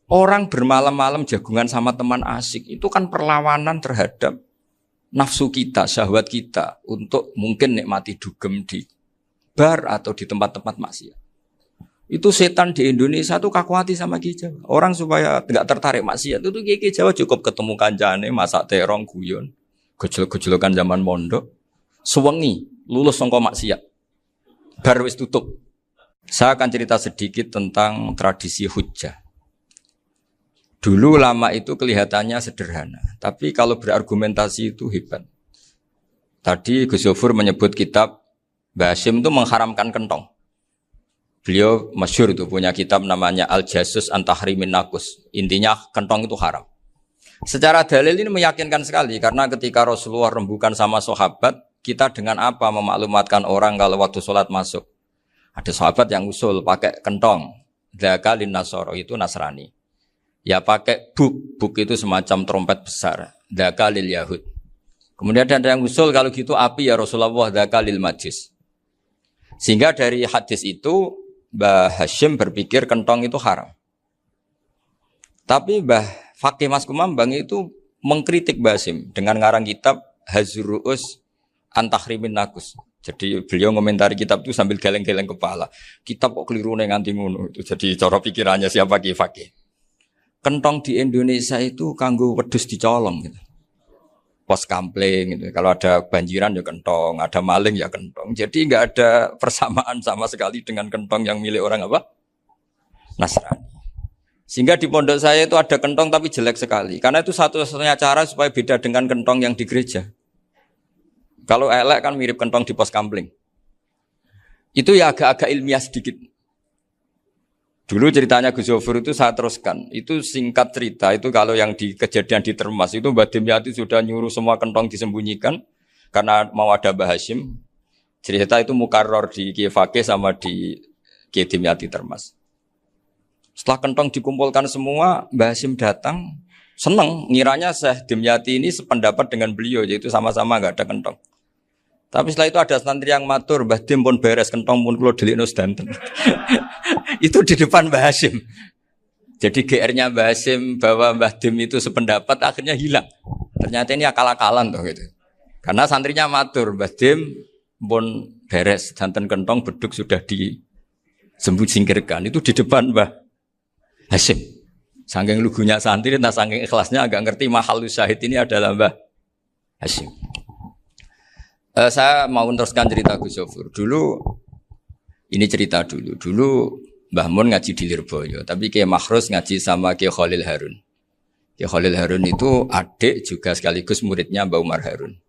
Orang bermalam-malam jagungan sama teman asik itu kan perlawanan terhadap nafsu kita, syahwat kita untuk mungkin nikmati dugem di bar atau di tempat-tempat maksiat. Itu setan di Indonesia tuh kakuati sama Ki Jawa. Orang supaya tidak tertarik maksiat itu Ki Jawa cukup ketemu kancane masak terong guyon, gejol-gejolokan zaman mondok, sewengi lulus sangka maksiat. Bar wis tutup. Saya akan cerita sedikit tentang tradisi hujjah. Dulu lama itu kelihatannya sederhana, tapi kalau berargumentasi itu hebat. Tadi Gus Yofur menyebut kitab Mbah Hasyim itu mengharamkan kentong. Beliau masyhur itu punya kitab namanya Al-Jasus an Tahrimin Nakus. Intinya kentong itu haram. Secara dalil ini meyakinkan sekali karena ketika Rasulullah rembukan sama sahabat, kita dengan apa memaklumatkan orang kalau waktu sholat masuk. Ada sahabat yang usul pakai kentong. Dzaka lin nasara itu Nasrani. Ya pakai buk itu semacam trompet besar. Dzaka lil Yahud. Kemudian ada yang usul kalau gitu api ya Rasulullah dzaka lil Majus. Sehingga dari hadis itu Mbah Hasyim berpikir kentong itu haram. Tapi Mbah Fakih Mas Kumambang itu mengkritik Mbah Hasyim dengan ngarang kitab Hazruus an Tahrimin Nakus. Jadi beliau komentari kitab itu sambil geleng-geleng kepala. Kitab kok keliru nganti ngono itu. Jadi cara pikirannya siapa Ki Fakih. Kentong di Indonesia itu kanggo wedhus dicolong gitu. Pos kampling gitu. Kalau ada banjiran ya kentong, ada maling ya kentong. Jadi enggak ada persamaan sama sekali dengan kentong yang milik orang apa? Nasrani. Sehingga di pondok saya itu ada kentong tapi jelek sekali. Karena itu satu-satunya cara supaya beda dengan kentong yang di gereja. Kalau elek kan mirip kentong di pos kampling. Itu ya agak-agak ilmiah sedikit. Dulu ceritanya Gus Yofur itu saya teruskan. Itu singkat cerita, itu kalau yang di kejadian di Termas itu Mbah Dimyati sudah nyuruh semua kentong disembunyikan karena mau ada Mbah Hasyim. Cerita itu mukarrar di Kiai Fakih sama di Kiai Dimyati Termas. Setelah kentong dikumpulkan semua, Mbah Hasyim datang, senang, ngiranya Syekh Dimyati ini sependapat dengan beliau, yaitu sama-sama enggak ada kentong. Tapi setelah itu ada santri yang matur, Mbah Dim pun beres kentong pun kula delikno sedanten. Itu di depan Mbah Hasyim. Jadi GR-nya Mbah Hasyim bahwa Mbah Dim itu sependapat akhirnya hilang. Ternyata ini akal-akalan tuh gitu. Karena santrinya matur, Mbah Dim pun beres sedanten kentong beduk sudah disingkirkan. Itu di depan Mbah Hasyim. Saking lugunya santri dan saking ikhlasnya agak ngerti mahalus syahid ini adalah Mbah Hasyim. Saya mau meneruskan cerita Gus Yofur. Dulu, ini cerita dulu. Dulu Mbah Mun ngaji di Lirboyo, tapi Kiai Makhrus ngaji sama Kiai Khalil Harun. Kiai Khalil Harun itu adik juga sekaligus muridnya Mbah Umar Harun.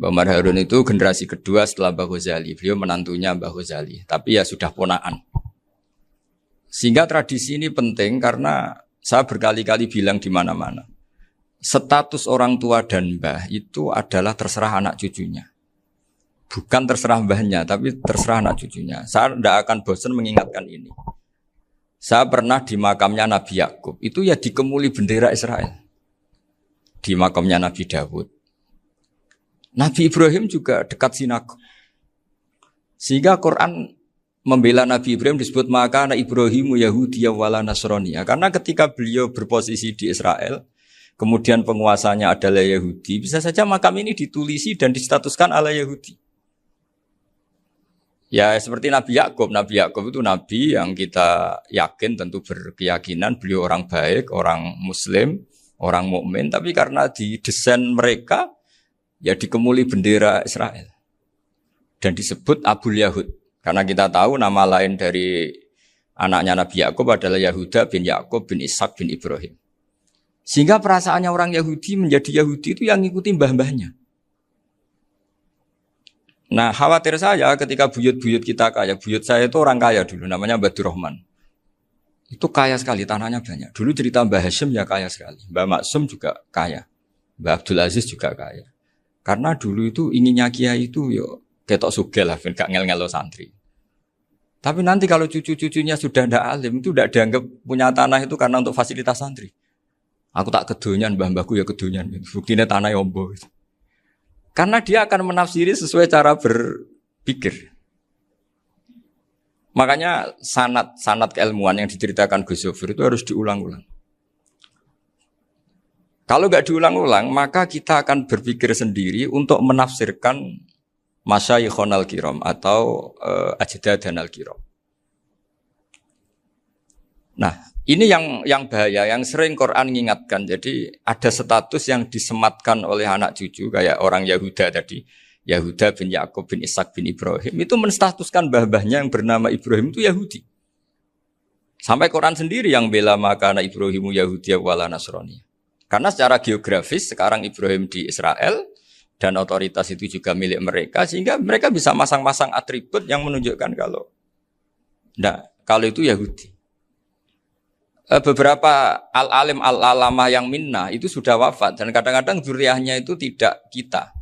Mbah Umar Harun itu generasi kedua setelah Mbah Ghazali. Beliau menantunya Mbah Ghazali, tapi ya sudah ponaan. Sehingga tradisi ini penting karena saya berkali-kali bilang di mana-mana. Status orang tua dan mbah itu adalah terserah anak cucunya. Bukan terserah mbahnya, tapi terserah anak cucunya. Saya tidak akan bosan mengingatkan ini. Saya pernah di makamnya Nabi Yakub, itu ya dikemuli bendera Israel. Di makamnya Nabi Dawud. Nabi Ibrahim juga dekat sinagog. Sehingga Quran membela Nabi Ibrahim disebut maka anak Ibrahimu Yahudiyya wala Nasraniyya. Karena ketika beliau berposisi di Israel, kemudian penguasanya adalah Yahudi, bisa saja makam ini ditulisi dan distatuskan ala Yahudi. Ya seperti Nabi Yakub. Nabi Yakub itu nabi yang kita yakin tentu berkeyakinan beliau orang baik, orang muslim, orang mukmin, tapi karena di desain mereka ya dikemuli bendera Israel. Dan disebut Abul Yahud. Karena kita tahu nama lain dari anaknya Nabi Yakub adalah Yahuda bin Yakub bin Ishak bin Ibrahim. Sehingga perasaannya orang Yahudi menjadi Yahudi itu yang ngikuti mbah-mbahnya. Nah khawatir saya ketika buyut-buyut kita kaya. Buyut saya itu orang kaya dulu, namanya Mbah Durrahman. Itu kaya sekali, tanahnya banyak. Dulu cerita Mbah Hasyim ya kaya sekali. Mbah Maksum juga kaya. Mbah Abdul Aziz juga kaya. Karena dulu itu inginnya kiai itu yo ketok sugih lah, gak ngel-ngelo santri. Tapi nanti kalau cucu-cucunya sudah ndak alim, itu ndak dianggap punya tanah itu karena untuk fasilitas santri. Aku tak kedonyan, mbah-mbahku ya kedonyan. Buktinya tanah yombo. Karena dia akan menafsiri sesuai cara berpikir. Makanya sanad keilmuan yang diceritakan Gus Zofir itu harus diulang-ulang. Kalau nggak diulang-ulang, maka kita akan berpikir sendiri untuk menafsirkan masyayikhonal kiram atau ajdadanal kiram. Nah, ini yang bahaya, yang sering Quran mengingatkan. Jadi ada status yang disematkan oleh anak cucu kayak orang Yahuda tadi, Yahuda bin Yakub bin Ishak bin Ibrahim itu menstatuskan mbah-mbahnya yang bernama Ibrahim itu Yahudi. Sampai Quran sendiri yang bela makana Ibrahimu Yahudi wala Nasrani. Karena secara geografis sekarang Ibrahim di Israel dan otoritas itu juga milik mereka sehingga mereka bisa masang-masang atribut yang menunjukkan kalau itu Yahudi. Beberapa al-alim al-alamah yang minnah itu sudah wafat dan kadang-kadang zuriyahnya itu tidak kita.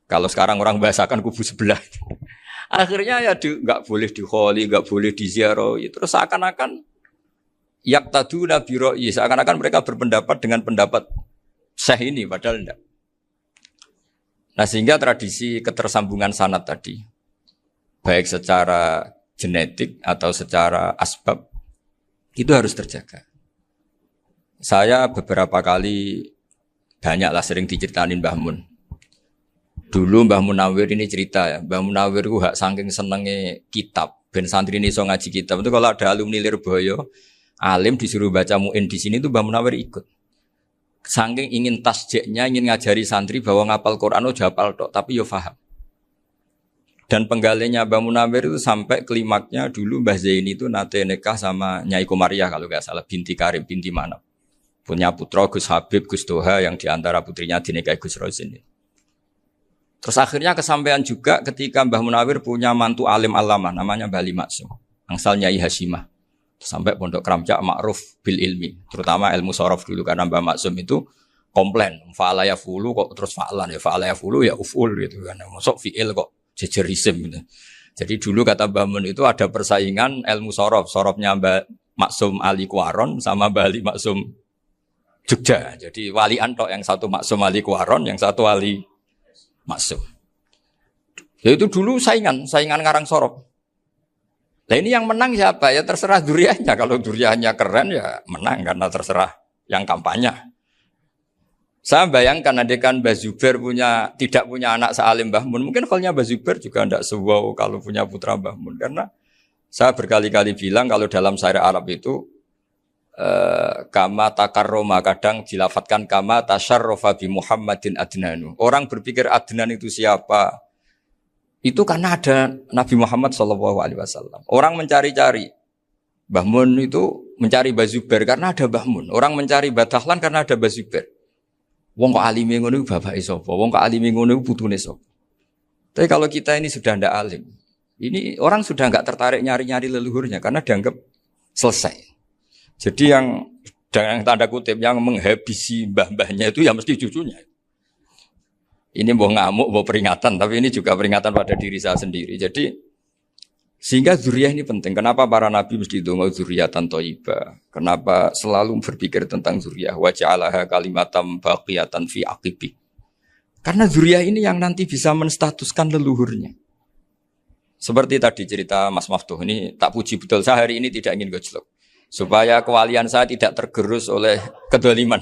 Kalau sekarang orang bahasakan kubu sebelah. Akhirnya ya nggak boleh dikholi, nggak boleh diziarah. Terus seakan-akan yaktaduna bi ra'yi, seakan-akan mereka berpendapat dengan pendapat syekh ini padahal enggak. Nah, sehingga tradisi ketersambungan sanad tadi baik secara genetik atau secara asbab itu harus terjaga. Saya beberapa kali banyaklah sering diceritain Mbah Mun. Dulu Mbah Munawir ini cerita ya, Mbah Munawir itu saking senenge kitab, ben santri ini so ngaji kitab. Itu kalau ada alumni Lirboyo, alim disuruh baca muin di sini itu Mbah Munawir ikut. Saking ingin tasjeknya, ingin ngajari santri bahwa ngapal Quran udah hafal tok, tapi yo paham. Dan penggalinya Mbah Munawir itu sampai klimaknya dulu Mbah Zaini itu nate nikah sama Nyai Komariah kalau nggak salah, binti Karim, binti Manap. Punya putra Gus Habib, Gus Toha yang diantara putrinya dinikahi Gus Rozin. Terus akhirnya kesampaian juga ketika Mbah Munawir punya mantu alim alama namanya Mbah Ali Maksum, angsal Nyai Hasyimah. Sampai Pondok Kramjak makruf bil ilmi, terutama ilmu sorof dulu karena Mbah Maksum itu komplain, fa'ala ya fulu kok terus fa'lan ya fa'ala ya fulu ya uf'ul gitu kan. Masuk fi'il kok jejer isim gitu. Jadi dulu kata Mbah Mun itu ada persaingan ilmu sorof, sorofnya Mbah Maksum Ali Kuaron sama Mbah Ali Maksum Jogja. Jadi wali antok yang satu Maksum Ali Kuaron, yang satu Ali Maksum. Ya itu dulu saingan ngarang sorop. Nah ini yang menang siapa? Ya terserah duriannya. Kalau duriannya keren ya menang karena terserah yang kampanye. Saya bayangkan adekan Mbah Zubair tidak punya anak sealim Mbah Mun. Mungkin kalau Mbah Zubair juga tidak sewow kalau punya putra Mbah Mun. Karena saya berkali-kali bilang kalau dalam syair Arab itu kama takarroma kadang dilafatkan kama tasyarrafa bi Muhammadin adnanu. Orang berpikir Adnan itu siapa? Itu karena ada Nabi Muhammad SAW. Orang mencari-cari Mbah Mun itu mencari Mbah Zubair karena ada Mbah Mun. Orang mencari Mbah Dahlan karena ada Mbah Zubair. Wong kok alime ngono iku bapake sapa? Wong kok alime ngono iku putune sapa? Tapi kalau kita ini sudah ndak alim, ini orang sudah enggak tertarik nyari-nyari leluhurnya karena dianggap selesai. Jadi yang tanda kutip yang menghabisi mbah-mbahnya itu ya mesti cucunya. Ini mau ngamuk, mau peringatan, tapi ini juga peringatan pada diri saya sendiri. Jadi sehingga zuriyah ini penting. Kenapa para nabi mesti donga zuriyatan thayyibah? Kenapa selalu berpikir tentang zuriyah? Wa ja'alaha kalimatam baqiyatan fi aqibi. Karena zuriyah ini yang nanti bisa menstatuskan leluhurnya. Seperti tadi cerita Mas Maftuh ini tak puji betul. Saya hari ini tidak ingin gojlok. Supaya kewalian saya tidak tergerus oleh kedoliman.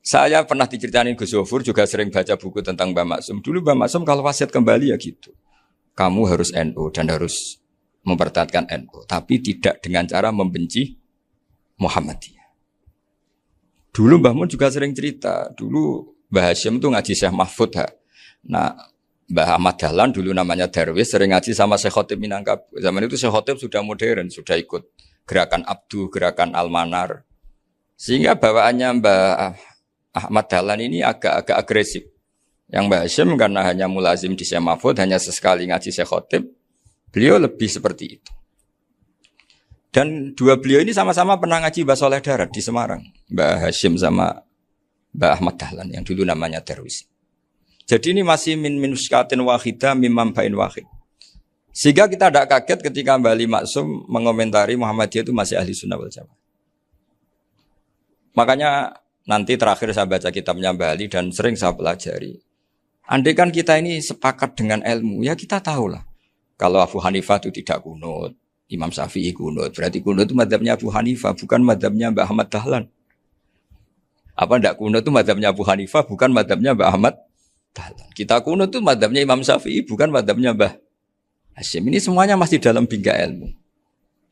Saya pernah diceritain Gus Zofur juga sering baca buku tentang Mbah Maksum. Dulu Mbah Maksum kalau wasiat kembali ya gitu. Kamu harus NU dan harus mempertahankan NU. Tapi tidak dengan cara membenci Muhammadiyah. Dulu Mbah Mun juga sering cerita. Dulu Mbah Hasyim itu ngaji Syekh Mahfud. Nah Mbah Ahmad Dahlan dulu namanya Darwis sering ngaji sama Syekh Khotib Minangkabau. Zaman itu Syekh Khotib sudah modern. Sudah ikut gerakan Abdu, gerakan Almanar. Sehingga bawaannya Mbah Ahmad Dahlan ini agak agresif. Yang Mbah Hasyim karena hanya mulazim di Syekh Mahfud, hanya sesekali ngaji Syekh Khotib, beliau lebih seperti itu. Dan dua beliau ini sama-sama pernah ngaji Mbah Soleh Darat di Semarang. Mbah Hasyim sama Mbah Ahmad Dahlan yang dulu namanya Darwis. Jadi ini masih min muskatin wahidah mimam bain wahid. Sehingga kita tidak kaget ketika Mbah Ali Maksum mengomentari Muhammadiyah itu masih ahli sunnah wal jamaah. Makanya nanti terakhir saya baca kitabnya Mbah Ali dan sering saya pelajari. Andai kan kita ini sepakat dengan ilmu, ya kita tahulah. Kalau Abu Hanifah itu tidak kunut, Imam Syafi'i kunut. Berarti kunut itu mazhabnya Abu Hanifah, bukan mazhabnya Mbah Ahmad Dahlan. Apa ndak kunut itu mazhabnya Abu Hanifah, bukan mazhabnya Mbah Ahmad Dahlan. Kita kunut itu mazhabnya Imam Syafi'i, bukan mazhabnya Mbah Hasyim. Ini semuanya masih dalam bingkai ilmu.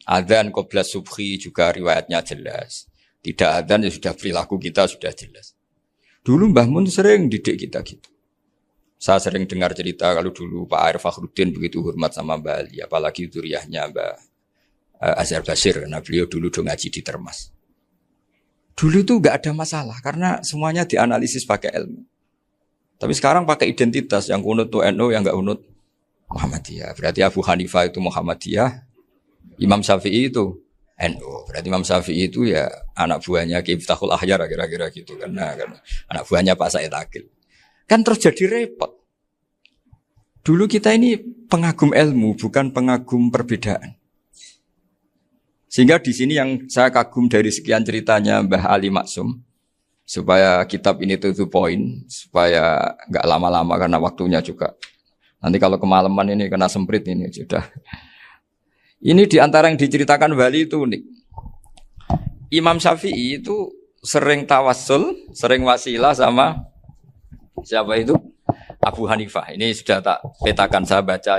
Adzan qabla subhi juga riwayatnya jelas. Tidak adzan ya sudah perilaku kita sudah jelas. Dulu Mbah Mun sering didik kita gitu. Saya sering dengar cerita kalau dulu Pak Arif Fakhruddin begitu hormat sama Mbah Ali, apalagi dzuriyahnya Mbah Azhar Basir, karena beliau dulu do ngaji di Termas. Dulu itu enggak ada masalah karena semuanya dianalisis pakai ilmu. Tapi sekarang pakai identitas, yang kunut itu NU, yang enggak kunut Muhammadiyah. Berarti Abu Hanifah itu Muhammadiyah, Imam Syafi'i itu NU. Berarti Imam Syafi'i itu ya anak buahnya Ki Miftahul Ahyar kira-kira gitu kan anak buahnya Pak Said Akil. Kan terus jadi repot. Dulu kita ini pengagum ilmu, bukan pengagum perbedaan. Sehingga di sini yang saya kagum dari sekian ceritanya Mbah Ali Maksum, supaya kitab ini to the point, supaya nggak lama-lama karena waktunya juga. Nanti kalau kemalaman ini kena semprit ini sudah. Ini diantara yang diceritakan Bali itu unik. Imam Syafi'i itu sering tawassul, sering wasilah sama siapa itu? Abu Hanifah. Ini sudah tak petakan, saya baca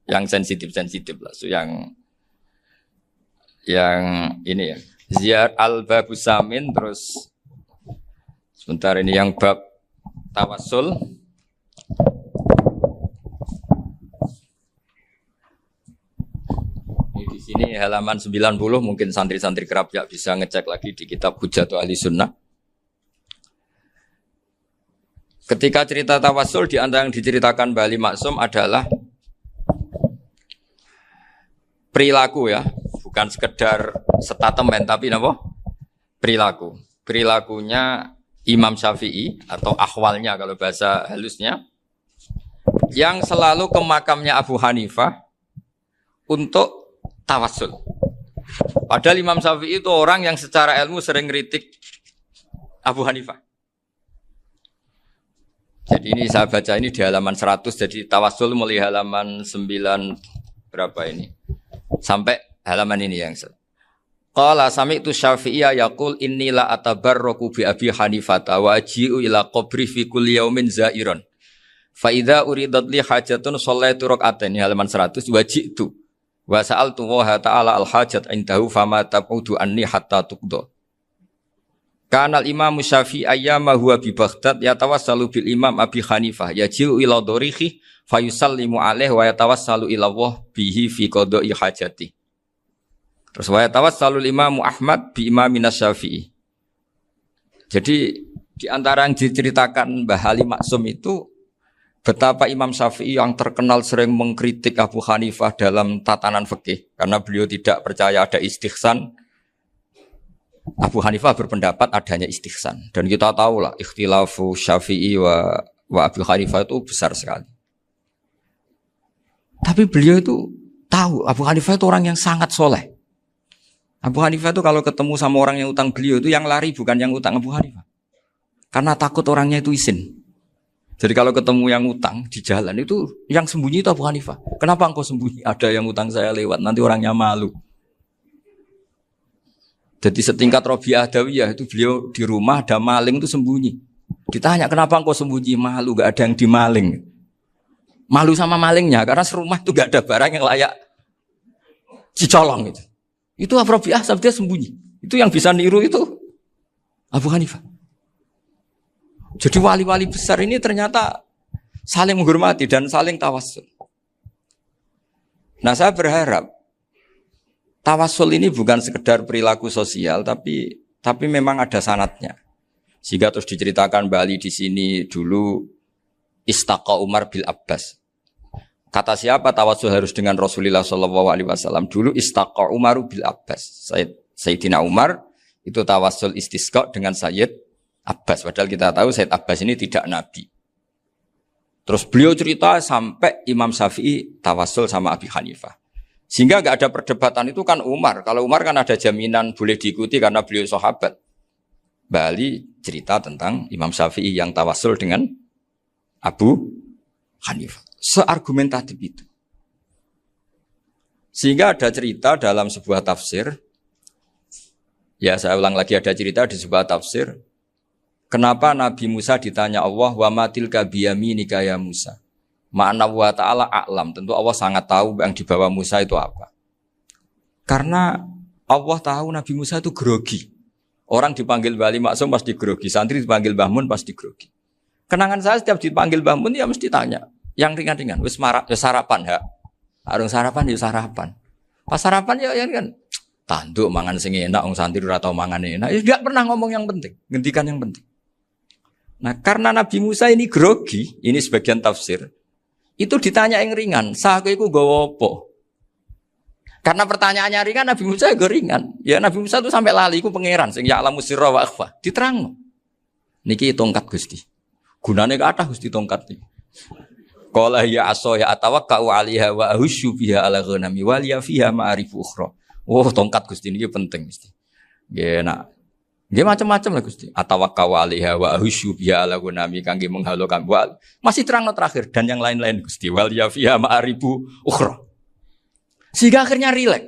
yang sensitif-sensitif lah. So, yang ini ya. Ziyar al-Babus Samin, terus sebentar ini yang bab tawassul. Ini di sini halaman 90, mungkin santri-santri kerap ya bisa ngecek lagi di kitab Hujatul Ahli Sunnah. Ketika cerita tawassul, di antara yang diceritakan Mbah Ali Maksum adalah perilaku ya, bukan sekedar statement tapi apa? Perilaku. Perilakunya Imam Syafi'i atau ahwalnya kalau bahasa halusnya, yang selalu ke makamnya Abu Hanifah untuk tawassul. Padahal Imam Syafi'i itu orang yang secara ilmu sering kritik Abu Hanifah. Jadi ini saya baca ini di halaman 100, jadi tawassul mulai halaman 9 berapa ini? Sampai halaman ini yang Qala sami'tu Syafi'iyya yaqul inni la atabarraku bi Abi Hanifah wa aji'u ila qabri fi kulli yaumin za'iran. Fa idza uridat li hajatun shallaitu rak'atain halaman 100 waji'tu wa sa'altu wa ta'ala al hajat indahu fama tab'udu anni hatta tuqda. Kanal Imam Syafi'i ayyama huwa bi Baghdad yatawassalu bil Imam Abi Hanifah yaji'u ila dorihi fayusallimu alaihi wa yatawassalu ila Allah bihi fi qada'i hajati. Terus wa yatawassalu Imam Ahmad bi Imamina Syafi'i. Jadi di antara yang diceritakan Mbah Ali Maksum itu betapa Imam Syafi'i yang terkenal sering mengkritik Abu Hanifah dalam tatanan fikih karena beliau tidak percaya ada istihsan. Abu Hanifah berpendapat adanya istihsan, dan kita tahu lah ikhtilafu Syafi'i wa Abu Hanifah itu besar sekali. Tapi beliau itu tahu Abu Hanifah itu orang yang sangat soleh. Abu Hanifah itu kalau ketemu sama orang yang utang beliau itu yang lari bukan yang utang Abu Hanifah, karena takut orangnya itu izin. Jadi kalau ketemu yang utang di jalan itu yang sembunyi itu Abu Hanifah. Kenapa engkau sembunyi? Ada yang utang saya lewat, nanti orangnya malu. Jadi setingkat Robi'ah Adawiyah itu beliau di rumah ada maling itu sembunyi. Ditanya kenapa engkau sembunyi? Malu, gak ada yang dimaling. Malu sama malingnya karena serumah itu gak ada barang yang layak dicolong itu. Itu Robi'ah sabda sembunyi. Itu yang bisa niru itu Abu Hanifah. Jadi wali-wali besar ini ternyata saling menghormati dan saling tawassul. Nah saya berharap tawassul ini bukan sekedar perilaku sosial, tapi memang ada sanadnya. Sehingga terus diceritakan Bali di sini dulu istaqa Umar bil Abbas. Kata siapa tawassul harus dengan Rasulullah SAW? Dulu istaqa Umar bil Abbas. Sayyidina Umar itu tawassul istisqa dengan Sayyid Abbas. Padahal kita tahu Sayyid Abbas ini tidak nabi. Terus beliau cerita sampai Imam Syafi'i tawassul sama Abi Hanifah. Sehingga enggak ada perdebatan itu kan Umar. Kalau Umar kan ada jaminan boleh diikuti karena beliau sahabat. Bali cerita tentang Imam Syafi'i yang tawassul dengan Abu Hanifah. Seargumentatif itu. Sehingga ada cerita dalam sebuah tafsir, ya saya ulang lagi, ada cerita di sebuah tafsir, kenapa Nabi Musa ditanya Allah, wa matil kabiyaminika ya Musa. Ma'ana wa ta'ala a'lam, tentu Allah sangat tahu yang di bawah Musa itu apa. Karena Allah tahu Nabi Musa itu grogi. Orang dipanggil Wali Maksum pasti grogi, santri dipanggil Mbah Mun pasti grogi. Kenangan saya setiap dipanggil Mbah Mun ya mesti tanya, yang ringan-ringan, wis sarapan ya. Arung sarapan ya sarapan. Pas sarapan ya kan tanduk mangan sing enak, wong santri ora tau mangan enak. Ya enggak pernah ngomong yang penting, ngendikan yang penting. Nah, karena Nabi Musa ini grogi, ini sebagian tafsir. Itu ditanya yang ringan, saku iku nggawa apa? Karena pertanyaannya ringan, Nabi Musa juga ringan. Ya Nabi Musa itu sampai lali, iku pangeran sing ya'lamu sirra wa akhfa. Diterangno. Niki tongkat Gusti. Gunane kathah Gusti tongkat iki. Qala ya aso ya atawakkau 'alaiha wa ahusyu biha 'ala ghanami wal ya fiha ma'arifu ukhra. Oh, tongkat Gusti niki penting mesti. Nggih nak. Nggih macam-macam lah Gusti. Atawakkau 'alaiha wa ahusyu biha 'ala ghanami kangge menghalo kambal. Masih terangno terakhir dan yang lain-lain Gusti. Wal ya fiha ma'arifu ukhra. Sehingga akhirnya rileks.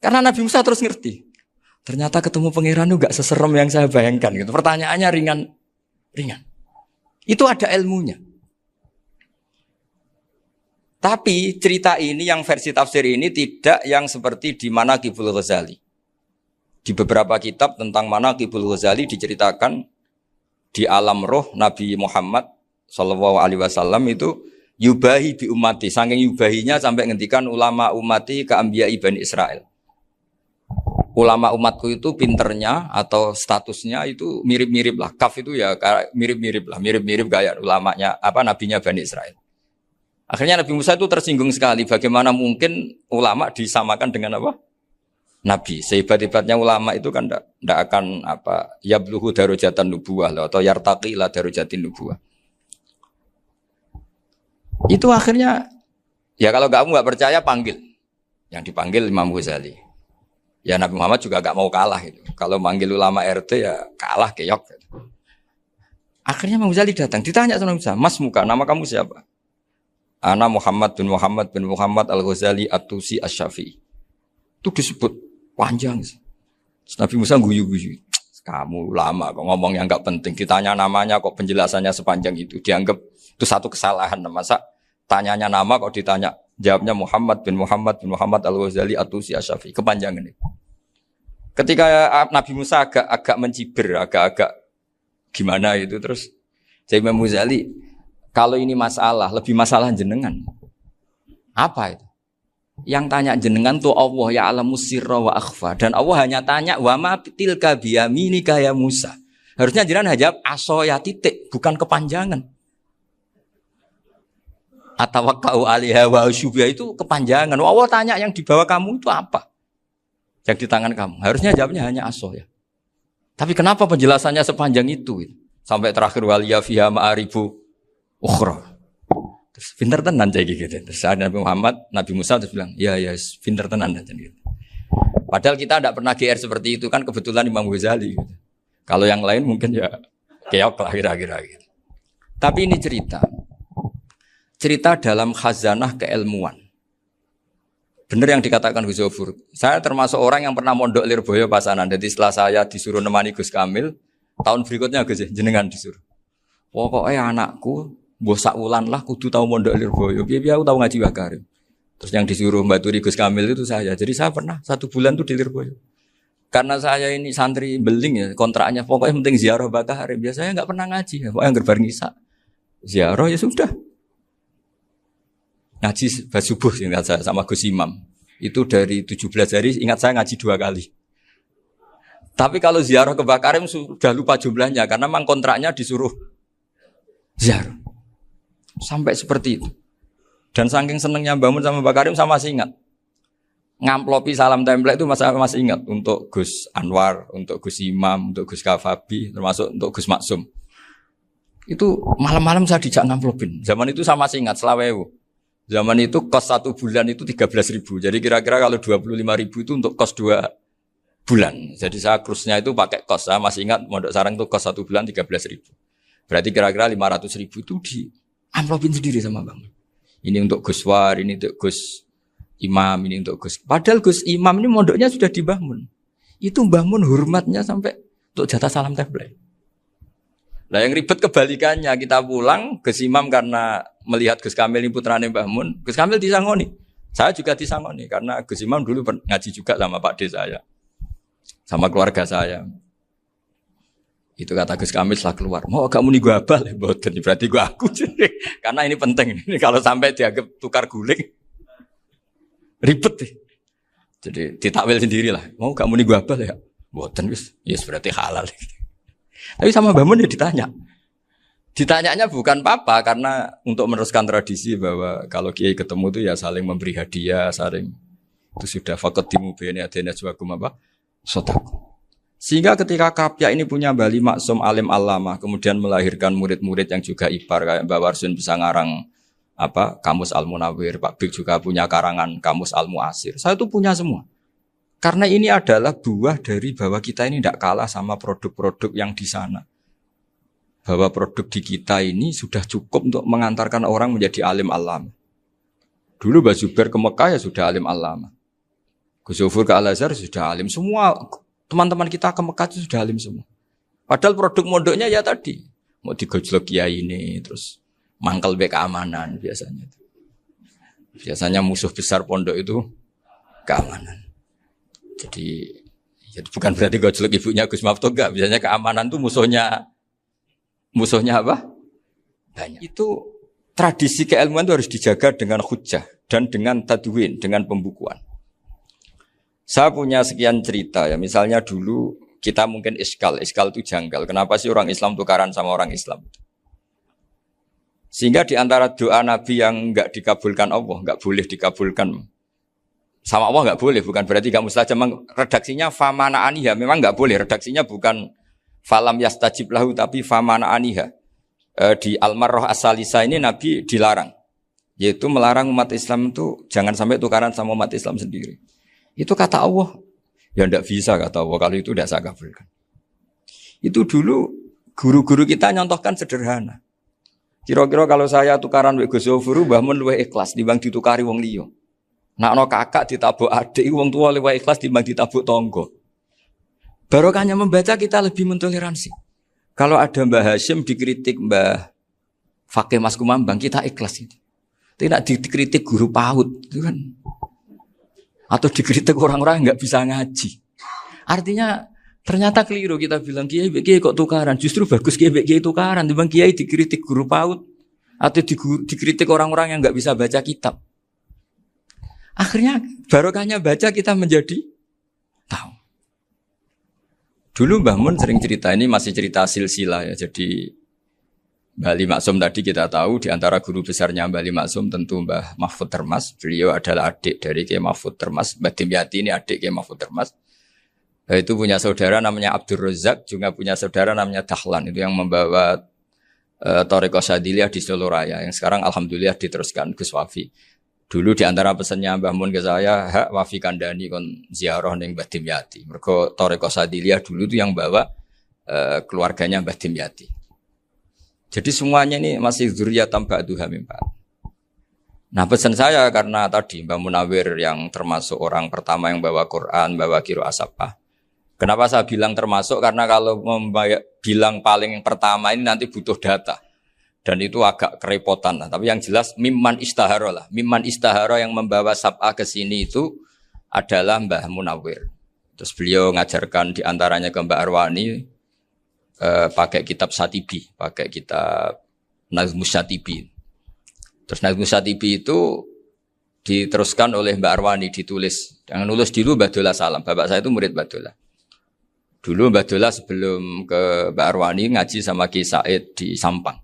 Karena Nabi Musa terus ngerti. Ternyata ketemu pangeran itu gak seserem yang saya bayangkan gitu. Pertanyaannya ringan. Itu ada ilmunya. Tapi cerita ini yang versi tafsir ini tidak yang seperti di Manaqibul Ghazali. Di beberapa kitab tentang Manaqibul Ghazali diceritakan di alam roh Nabi Muhammad sallallahu alaihi wasallam itu yubahi bi ummati, saking yubahinya sampai ngendikan ulama ummati ka anbiya'i Bani Israel. Ulama umatku itu pinternya atau statusnya itu mirip-mirip lah. Kaf itu ya mirip-mirip lah, mirip-mirip kayak ulamanya nabinya Bani Israel. Akhirnya Nabi Musa itu tersinggung sekali, bagaimana mungkin ulama disamakan dengan apa? Nabi. Sehebat-hebatnya ulama itu kan ndak akan yabluhu darajatan nubuwah atau yartaqi ila darajatin nubuwah. Itu akhirnya, ya kalau kamu nggak percaya panggil. Yang dipanggil Imam Ghazali. Ya Nabi Muhammad juga nggak mau kalah itu. Kalau manggil ulama RT ya kalah keok. Gitu. Akhirnya Imam Ghazali datang, ditanya sama Musa, Mas Muka, nama kamu siapa? Ana Muhammad bin Muhammad Al-Ghazali At-Tusi Asy-Syafi'i. Itu disebut panjang. Nabi Musa guyu-guyu. Kamu ulama kok ngomong yang nggak penting. Ditanya namanya kok penjelasannya sepanjang itu. Dianggap itu satu kesalahan. Masa tanyanya nama kok ditanya jawabnya Muhammad bin Muhammad Al-Ghazali At-Tusi Asy-Syafi'i. Kepanjangan itu. Ketika Nabi Musa agak mencibir, agak gimana itu terus saya Imam Ghazali, kalau ini masalah, lebih masalah jenengan. Apa itu? Yang tanya jenengan tuh Allah ya'lamu sirra wa akhfa, dan Allah hanya tanya wa ma tilka biyaminika ya Musa. Harusnya jenengan jawab aso ya titik, bukan kepanjangan. Atawakkau 'alaiha wa syubha itu kepanjangan. Allah tanya yang di bawah kamu itu apa? Yang di tangan kamu. Harusnya jawabnya hanya aso ya. Tapi kenapa penjelasannya sepanjang itu? Sampai terakhir waliya fiha ma'arifu ukhra. Terus pinter tenan jadi gitu. Terus Nabi Musa terus bilang, ya pinter tenan dan gitu. Padahal kita tidak pernah GR seperti itu kan, kebetulan Imam Ghazali gitu. Kalau yang lain mungkin ya keok lah kira-kira gitu. Tapi ini cerita dalam khazanah keilmuan. Benar yang dikatakan Gus Zofur. Saya termasuk orang yang pernah mondok Lirboyo Pasanan. Jadi setelah saya disuruh nemani Gus Kamil, tahun berikutnya Gus jenengan disuruh. Pokoknya anakku mbok sak wulan lah kudu tahu mondok Lirboyo. Piye-piye aku tahu ngaji Wakarim. Terus yang disuruh mbaturi Gus Kamil itu saya. Jadi saya pernah 1 bulan tuh di Lirboyo. Karena saya ini santri beling ya, kontraknya pokoknya penting ziarah Bakarim. Biasanya enggak pernah ngaji, pokoknya gerbar ngisa. Ziarah ya sudah. Ngaji subuh ingat saya sama Gus Imam. Itu dari 17 hari ingat saya ngaji 2 kali. Tapi kalau ziarah ke Bakarim sudah lupa jumlahnya karena memang kontraknya disuruh ziarah. Sampai seperti itu. Dan saking senengnya bangun sama Bakarim saya masih ingat. Ngamplopi salam template itu masih ingat untuk Gus Anwar, untuk Gus Imam, untuk Gus Kafabi, termasuk untuk Gus Maksum. Itu malam-malam saya dijak ngamplopin. Zaman itu saya masih ingat selawewu. Zaman itu kos 1 bulan itu 13.000. Jadi kira-kira kalau 25.000 itu untuk kos 2 bulan. Jadi saya krusnya itu pakai kos. Saya masih ingat Mondok Sarang itu kos 1 bulan 13.000. Berarti kira-kira 500.000 itu di amplopin sendiri sama Bang. Ini untuk Gus War, ini untuk Gus imam ini untuk Gus. Padahal Gus Imam ini mondoknya sudah di Mbah Mun. Itu Mbah Mun hormatnya sampai untuk jatah salam tabligh. Nah yang ribet kebalikannya, kita pulang Gus Imam karena melihat Gus Kamil ini putrane Mbah Mun, Gus Kamil disangoni. Saya juga disangoni karena Gus Imam dulu ngaji juga sama Pak D saya. Sama keluarga saya. Itu kata Gus Kamil setelah keluar, mau kamu nih gue abal, boten berarti gue aku. Karena ini penting. Ini kalau sampai dianggap tukar guling, ribet deh. Jadi ditakwil sendiri lah. Mau kamu nih gue abal ya, boten wis, yes berarti halal. Tapi sama Mbah Mun ya ditanya. Ditanyanya bukan apa karena untuk meneruskan tradisi bahwa kalau kiai ketemu itu ya saling memberi hadiah, saling itu sudah faqaddimu baina adana juwakum apa? Sedekah. Sehingga ketika Kapya ini punya Bali Maksum alim alama, kemudian melahirkan murid-murid yang juga ipar kayak Mbak Warsun bisa ngarang apa Kamus Al-Munawwir, Pak Bik juga punya karangan Kamus Al-Mu'asir. Saya itu punya semua. Karena ini adalah buah dari bahwa kita ini tidak kalah sama produk-produk yang di sana. Bahwa produk di kita ini sudah cukup untuk mengantarkan orang menjadi alim alama. Dulu Mbak Zubair ke Mekah ya sudah alim alama. Gus Zufur ke Al-Azhar sudah alim semua. Teman-teman kita ke Mekah itu sudah alim semua. Padahal produk mondoknya ya tadi. Mau digojlok kiai ini, terus mangkel be keamanan biasanya. Biasanya musuh besar pondok itu keamanan. Jadi ya bukan berarti gojlok ibunya Gus Maftuh enggak. Biasanya keamanan itu musuhnya apa? Banyak. Itu tradisi keilmuan itu harus dijaga dengan hujjah dan dengan tadwin, dengan pembukuan. Saya punya sekian cerita ya, misalnya dulu kita mungkin iskal itu janggal. Kenapa sih orang Islam tukaran sama orang Islam? Sehingga di antara doa Nabi yang enggak dikabulkan Allah, enggak boleh dikabulkan sama Allah enggak boleh, bukan berarti enggak mustajab. Redaksinya famana aniha, memang enggak boleh. Redaksinya bukan falam yastajib lahu tapi famana aniha. Di Al-Marrah As-Salisa ini Nabi dilarang, yaitu melarang umat Islam itu jangan sampai tukaran sama umat Islam sendiri. Itu kata Allah, ya tidak bisa kata Allah, kalau itu tidak saya kabulkan. Itu dulu guru-guru kita nyontohkan sederhana. Kira-kira kalau saya tukaran wek Gus Zofuru, Mbah Mun luwih ikhlas dibanding ditukari wong liya. Nak ana kakak ditabuk adik, wong tua luwih ikhlas dibanding ditabuk tangga. Barokahnya membaca kita lebih mentoleransi. Kalau ada Mbah Hashim dikritik Mbah Fakih Mas Kumambang, kita ikhlas itu. Tidak dikritik guru PAUD, itu kan. Atau dikritik orang-orang yang nggak bisa ngaji. Artinya ternyata keliru kita bilang kiai kok tukaran. Justru bagus kiai tukaran. Dibanding kiai dikritik guru PAUD atau dikritik orang-orang yang nggak bisa baca kitab. Akhirnya barokahnya baca kita menjadi tahu. Dulu Mbah Mun sering cerita, ini masih cerita silsilah ya. Jadi Bali Maksum tadi kita tahu di antara guru besarnya Bali Maksum tentu Mbah Mahfud Termas. Beliau adalah adik dari Kiai Mahfud Termas. Mbah Dimyati ini adik Kiai Mahfud Termas. Itu punya saudara namanya Abdur Razak, juga punya saudara namanya Dahlan. Itu yang membawa Thariqah Syadziliyah di Solo Raya. Yang sekarang alhamdulillah diteruskan Gus Wafi. Dulu di antara pesannya Mbah Mun ke saya, hak Wafi kandani kon ziarah ning Mbah Dimyati. Mergo Thariqah Syadziliyah dulu itu yang bawa keluarganya Mbah Dimyati. Jadi semuanya ini masih dzurriyyatan ba'duha min ba'd. Nah pesan saya karena tadi Mbah Munawwir yang termasuk orang pertama yang bawa Quran, bawa qiraah sabah. Kenapa saya bilang termasuk? Karena kalau bilang paling pertama ini nanti butuh data. Dan itu agak kerepotan lah. Tapi yang jelas mimman istahara lah. Mimman istahara yang membawa sabah ke sini itu adalah Mbah Munawwir. Terus beliau ngajarkan diantaranya ke Mbak Arwani, pakai kitab Satibi, pakai kitab Nazmus Satibi. Terus Nazmus Satibi itu diteruskan oleh Mbak Arwani, ditulis. Yang nulis dulu Mbak Dola Salam. Bapak saya itu murid Mbak Dola. Dulu Mbak Dola sebelum ke Mbak Arwani ngaji sama Ki Said di Sampang.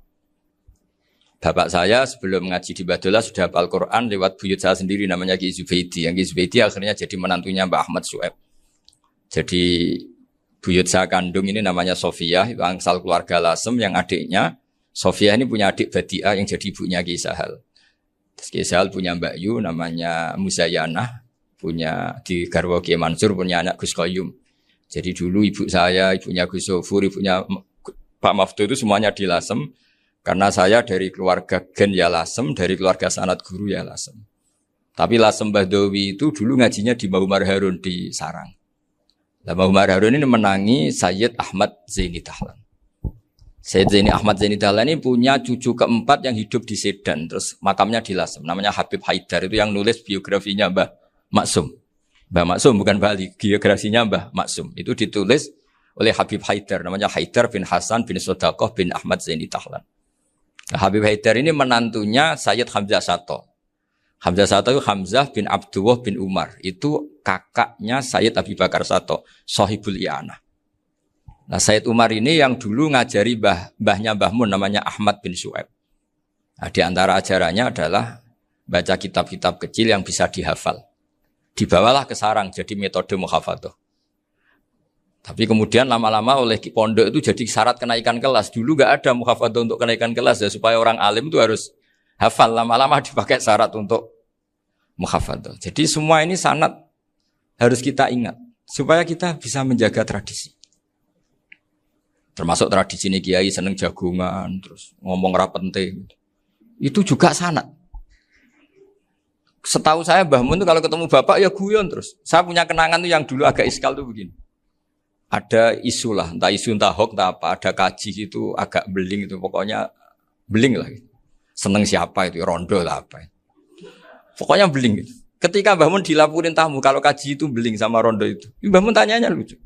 Bapak saya sebelum ngaji di Mbak Dola sudah hafal Quran lewat buyut saya sendiri namanya Ki Zubaidi. Yang Ki Zubaidi akhirnya jadi menantunya Mbak Ahmad Su'eb. Jadi buyut saya kandung ini namanya Sofia, angsal keluarga Lasem yang adiknya. Sofia ini punya adik Badi'ah yang jadi ibunya Ki Sahal. Terus Ki Sahal punya Mbak Yu namanya Muzayanah, punya di Garwa Ki Mansur punya anak Gus Qayyum. Jadi dulu ibu saya, ibunya Gus Sofur, ibunya Pak Maftuh itu semuanya di Lasem. Karena saya dari keluarga Gen ya Lasem, dari keluarga sanad guru ya Lasem. Tapi Lasem Bahdawi itu dulu ngajinya di Mbah Umar Harun di Sarang. Nah, Mbah Umar Harun ini menangi Sayyid Ahmad Zaini Dahlan. Sayyid Zaini Ahmad Zaini Dahlan ini punya cucu keempat yang hidup di Sedan. Terus makamnya di Lasem. Namanya Habib Haidar. Itu yang nulis biografinya Mbah Maksum. Mbah Maksum bukan Bali. Biografinya Mbah Maksum. Itu ditulis oleh Habib Haidar. Namanya Haidar bin Hasan bin Sodaqoh bin Ahmad Zaini Dahlan. Nah, Habib Haidar ini menantunya Sayyid Hamzah Sato. Hamzah Sato itu Hamzah bin Abdullah bin Umar. Itu kakaknya Sayyid Abi Bakar Sato, Sohibul I'anah. Nah, Sayyid Umar ini yang dulu ngajari mbahnya Mbah Mun namanya Ahmad bin Su'aib. Nah, di antara ajarannya adalah baca kitab-kitab kecil yang bisa dihafal. Dibawalah ke sarang jadi metode muhafadzah. Tapi kemudian lama-lama oleh pondok itu jadi syarat kenaikan kelas. Dulu enggak ada muhafadzah untuk kenaikan kelas ya, supaya orang alim itu harus hafal. Lama-lama dipakai syarat untuk muhafadzah. Jadi semua ini sanad harus kita ingat supaya kita bisa menjaga tradisi. Termasuk tradisi ini kiai seneng jagungan, terus ngomong ra penting. Itu juga sanad. Setahu saya Mbah Mun itu kalau ketemu bapak ya guyon terus. Saya punya kenangan tuh yang dulu agak iskal tuh begini. Ada isu lah, entah isu entah hoax entah apa, ada kaji itu agak beling itu, pokoknya beling lah. Seneng siapa itu, rondo lah apa. Pokoknya beling gitu. Ketika Mbah Mun dilaporin tamu kalau kaji itu beling sama rondo itu. Mbah Mun tanyanya lucu.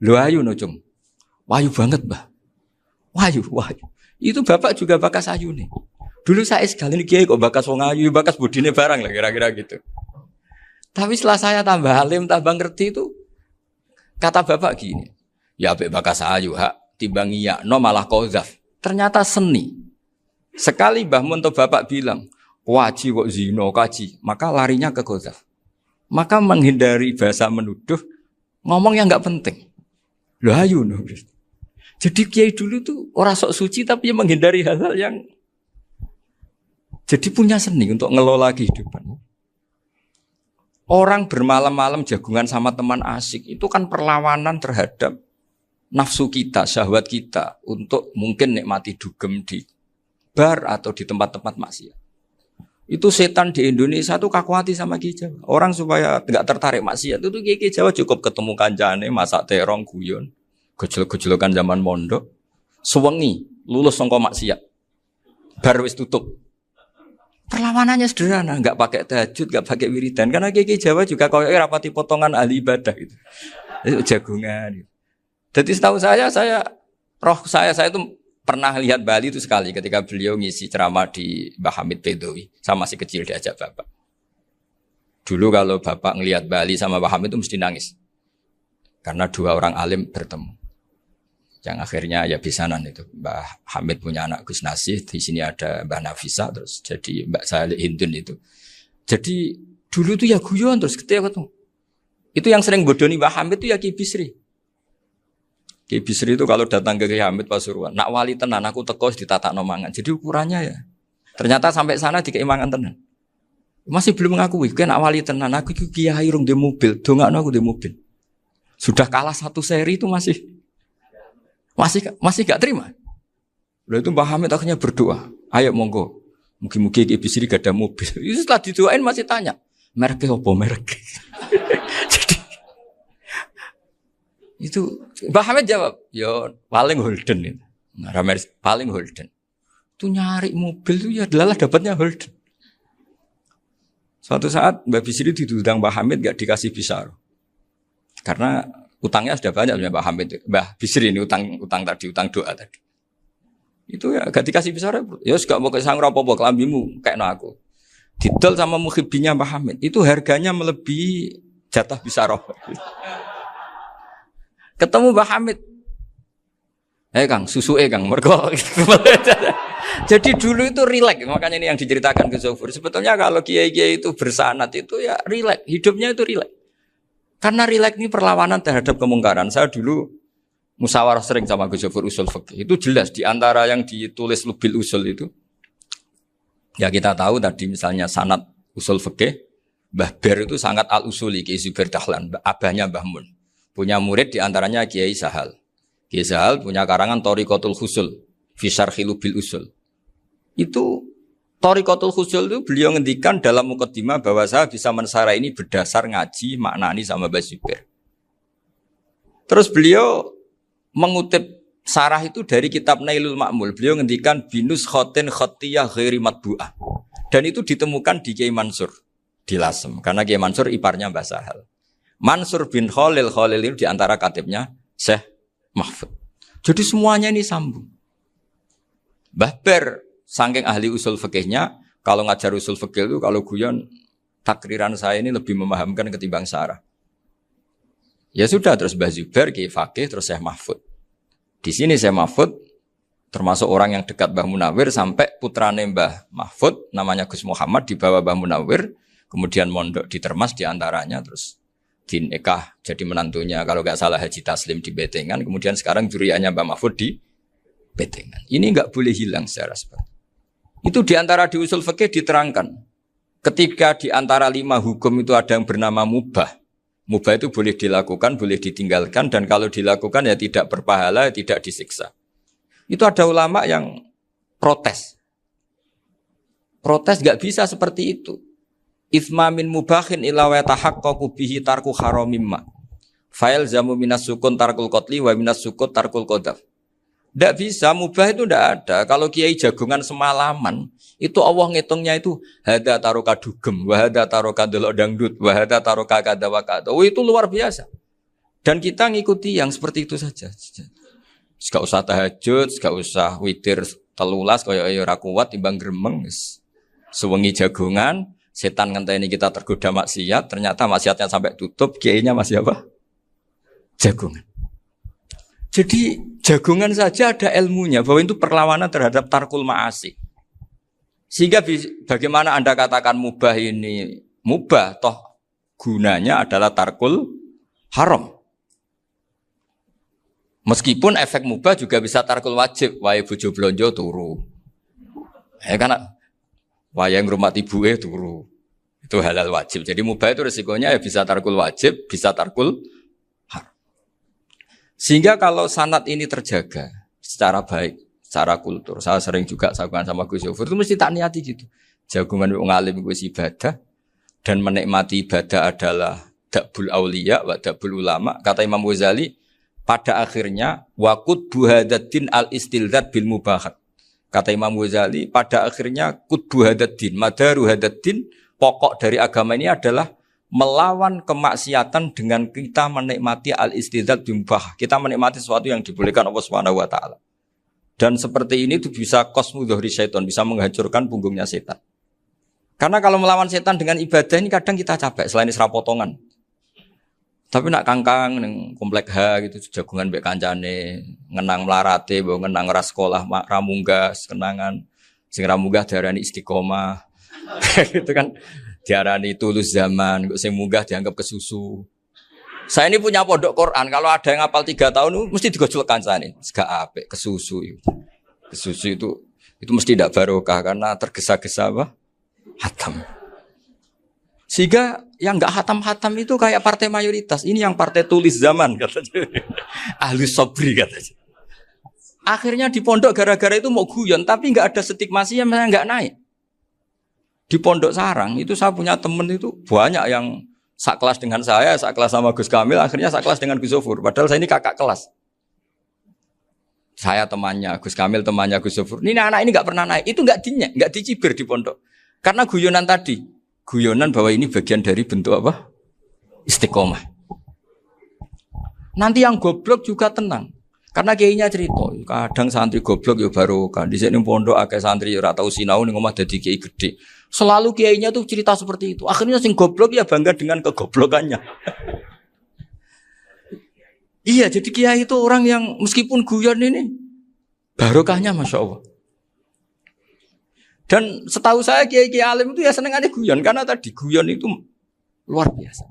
Lho ayu no cum. Wahyu banget, Mbah. Wahyu. Itu bapak juga bakas ayu nih. Dulu saya sekali ini kiai kok bakas wong ayu, bakas budine barang lah kira-kira gitu. Tapi setelah saya tambah alim, tambah ngerti itu kata bapak gini. Ya apik bakas ayu hak timbang iya no malah qadzaf. Ternyata seni. Sekali Mbah Mun atau bapak bilang, "Waji kok zina kaji," maka larinya ke qadzaf. Maka menghindari bahasa menuduh, ngomong yang enggak penting. Lho ayu no. Jadi kiai dulu tuh orang sok suci tapi menghindari hal-hal yang jadi punya seni untuk ngelola kehidupan. Orang bermalam-malam jagungan sama teman asik itu kan perlawanan terhadap nafsu kita, syahwat kita untuk mungkin nikmati dugem di bar atau di tempat-tempat maksiat. Itu setan di Indonesia tuh kakuati sama Ki Jawa. Orang supaya tidak tertarik maksiat itu Ki Jawa cukup ketemu kancane masak terong guyon, gejol-gejolokan zaman mondok, sewengi lulus sangka maksiat. Bar wis tutup. Perlawanannya sederhana, enggak pakai tahajud, enggak pakai wiridan karena Ki Jawa juga koyoke rapati potongan ahli ibadah gitu. Itu jagungan. Jadi setahu saya itu pernah lihat Bali itu sekali ketika beliau ngisi ceramah di Mbah Hamid Bedowi. Saya masih kecil diajak bapak. Dulu kalau bapak ngelihat Bali sama Mbah Hamid itu mesti nangis. Karena dua orang alim bertemu. Yang akhirnya ya bisanan itu. Mbah Hamid punya anak Gus Nasih, di sini ada Mbah Nafisa, terus jadi Mbak Salih Hindun itu. Jadi dulu itu ya guyon terus ketika ketemu. Itu yang sering bodoni Mbah Hamid itu ya Ki Bisri. Ki Bisri itu kalau datang ke Ki Hamid Pasuruan, nak wali tenan aku teko ditatakno mangan. Jadi ukurannya ya. Ternyata sampai sana dikeimangan tenan. Masih belum mengakui, kan nak wali tenan aku iki kiai rung di mobil, dongakno aku di mobil. Sudah kalah satu seri itu masih gak terima. Lalu itu Mbah Hamid akhirnya berdoa, ayo monggo, mungkin-mungkin Ki Bisri gak ada mobil. Itu setelah didoain masih tanya, mereknya apa merek? Jadi itu Mbah Hamid jawab, yo paling Holden itu. Nah, paling Holden. Itu nyari mobil itu ya adalah dapatnya Holden. Suatu saat Mbah Bisri diundang Mbah Hamid gak dikasih bisar. Karena utangnya sudah banyak Mbah Hamid. Mbah Bisri ini utang doa tadi. Itu ya gak dikasih bisar. Ya gak mau kesang apa-apa kelambimu kayak aku. Didol sama muhibbinya Mbah Hamid. Itu harganya melebihi jatah bisar. Ketemu Mbah Hamid. Kang, susu Kang, mergo. Jadi dulu itu rileks, makanya ini yang diceritakan ke Zofur. Sebetulnya kalau kiai-kiai itu bersanad itu ya rileks, hidupnya itu rileks. Karena rileks ini perlawanan terhadap kemungkaran. Saya dulu musyawarah sering sama Gus Zofur usul fikih. Itu jelas di antara yang ditulis Lubil Usul itu. Ya kita tahu tadi misalnya sanad usul fikih, Mbah Ber itu sangat al-usuli Ki Zubair Dahlan, abahnya Mbah Mun. Punya murid di antaranya Kiai Sahal. Kiai Sahal punya karangan Thariqatul Husul fi Syarhi Lubil Usul. Itu Thariqatul Husul itu beliau ngendikan dalam mukaddimah bahwa saya bisa mensarai ini berdasar ngaji maknani sama Mbah Zubair. Terus beliau mengutip sarah itu dari kitab Nailul Ma'mul. Beliau ngendikan binus khotin khotiyah ghairi matbu'ah. Dan itu ditemukan di Kiai Mansur di Lasem. Karena Kiai Mansur iparnya Mbah Sahal. Mansur bin Khalil itu diantara katibnya Syekh Mahfud. Jadi semuanya ini sambung. Mbah Ber saking ahli usul fikihnya, kalau ngajar usul fikih itu kalau guyon takriran saya ini lebih memahamkan ketimbang sarah. Ya sudah, terus Mbah Zubair Kiai Fakih, terus Syekh Mahfud. Di sini Syekh Mahfud termasuk orang yang dekat Mbah Munawir sampai putrane Mbah Mahfud namanya Gus Muhammad dibawa Mbah Munawir, kemudian mondok di Termas diantaranya, terus dinikah jadi menantunya kalau nggak salah Haji Taslim di Betengan, kemudian sekarang juriannya Mbah Mahfud di Betengan. Ini nggak boleh hilang secara seperti itu. Diantara di usul fikih diterangkan ketika diantara 5 hukum itu ada yang bernama mubah. Mubah itu boleh dilakukan, boleh ditinggalkan, dan kalau dilakukan ya tidak berpahala, tidak disiksa. Itu ada ulama yang protes. Protes nggak bisa seperti itu. Ithma min mubahin illa wa tahaqqaqu bihi tarku haramimma. Fa'il zamu minas sukun tarkul qatli wa minas sukut tarkul qadaf. Tidak bisa, mubah itu tidak ada. Kalau kiai jagungan semalaman, itu Allah ngitungnya itu hada taroka dugem, wahada taroka delok dangdut, wahada taroka kada wakada. Oh, itu luar biasa. Dan kita ngikuti yang seperti itu saja. Gak usah tahajud, gak usah witir telulas, kaya ora kuat timbang gremeng. Sewengi jagungan, setan ngenteni kita tergoda maksiat, ternyata maksiatnya sampai tutup, kiainya masih apa? Jagungan. Jadi jagungan saja ada ilmunya bahwa itu perlawanan terhadap tarkul ma'asi. Sehingga bagaimana Anda katakan mubah ini mubah, toh gunanya adalah tarkul haram. Meskipun efek mubah juga bisa tarkul wajib, wae bojo blonjo turu. Ya kan wae ngrumati ibuke turu. Itu halal wajib. Jadi mubah itu resikonya ya bisa tarkul wajib, bisa tarkul haram. Sehingga kalau sanad ini terjaga secara baik, secara kultur, saya sering juga sakuan sama Gus Yofur, itu mesti tak niati gitu. Jagungan wong alim kuwi ibadah dan menikmati ibadah adalah dabul auliya wa dabul ulama. Kata Imam Ghazali, pada akhirnya waqud buhadatin al-istilzat bil mubahat. Kata Imam Ghazali, pada akhirnya qutbu hadaddin, madaru hadaddin, pokok dari agama ini adalah melawan kemaksiatan dengan kita menikmati al-istidzat bimubah. Kita menikmati sesuatu yang dibolehkan Allah Subhanahu wa taala. Dan seperti ini itu bisa qasmu dhuhri syaitan, bisa menghancurkan punggungnya setan. Karena kalau melawan setan dengan ibadah ini kadang kita capek selain isra potongan. Tapi nak kangkang ning komplek H gitu jagungan mbek kancane, ngenang melarate, mbok ngenang ra sekolah ramunggah, kenangan sing ramunggah diarani istiqomah. Gitu kan. Diarani tulus zaman, kok sing munggah dianggap kesusu. Saya ini punya pondok Quran, kalau ada yang hafal 3 tahun mesti digojol kancane. Gak apik kesusu itu. Kesusu itu mesti tidak barokah karena tergesa-gesa apa? Hatam. Sehingga yang enggak hatam-hatam itu kayak partai mayoritas. Ini yang partai tulis zaman katanya. Ahli sobri katanya. Akhirnya di pondok gara-gara itu mau guyon tapi enggak ada stigmasi yang enggak naik. Di Pondok Sarang itu saya punya teman itu banyak yang sekelas dengan saya, sekelas sama Gus Kamil, akhirnya sekelas dengan Gus Zofur. Padahal saya ini kakak kelas. Saya temannya, Gus Kamil temannya Gus Zofur. Ini anak ini nggak pernah naik, itu nggak dicibir di pondok. Karena guyonan tadi, guyonan bahwa ini bagian dari bentuk apa? Istiqomah. Nanti yang goblok juga tenang. Karena kiainya cerita, kadang santri goblok ya barokah. Di sini pondok akeh santri ora tau sinau ning omah dadi kiai gede. Selalu kiainya tuh cerita seperti itu. Akhirnya sing goblok ya bangga dengan kegoblokannya. Iya, jadi kiai itu orang yang meskipun guyon ini barokahnya Masya Allah. Dan setahu saya kiai-kiai alim itu ya seneng aja guyon karena tadi guyon itu luar biasa.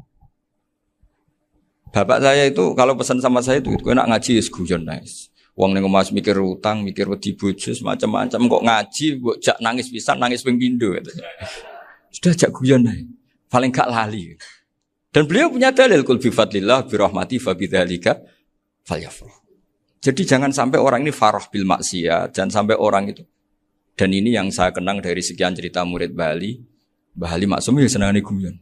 Bapak saya itu kalau pesan sama saya itu enak ngaji ya guyon nice. Wong ning omah mikir utang, mikir wedi bojo macam-macam kok ngaji mbok jak nangis pisan, nangis ping pindho katanya. Sudah jak guyon ae. Paling gak lali. Dan beliau punya dalil kul bi fadlillah bi rahmati fa bidzalika falyafrah. Jadi jangan sampai orang ini farah bil maksiat, jangan sampai orang itu Dan ini yang saya kenang dari sekian cerita murid Bali. Mbah Ali Maksum ya senangane guyon.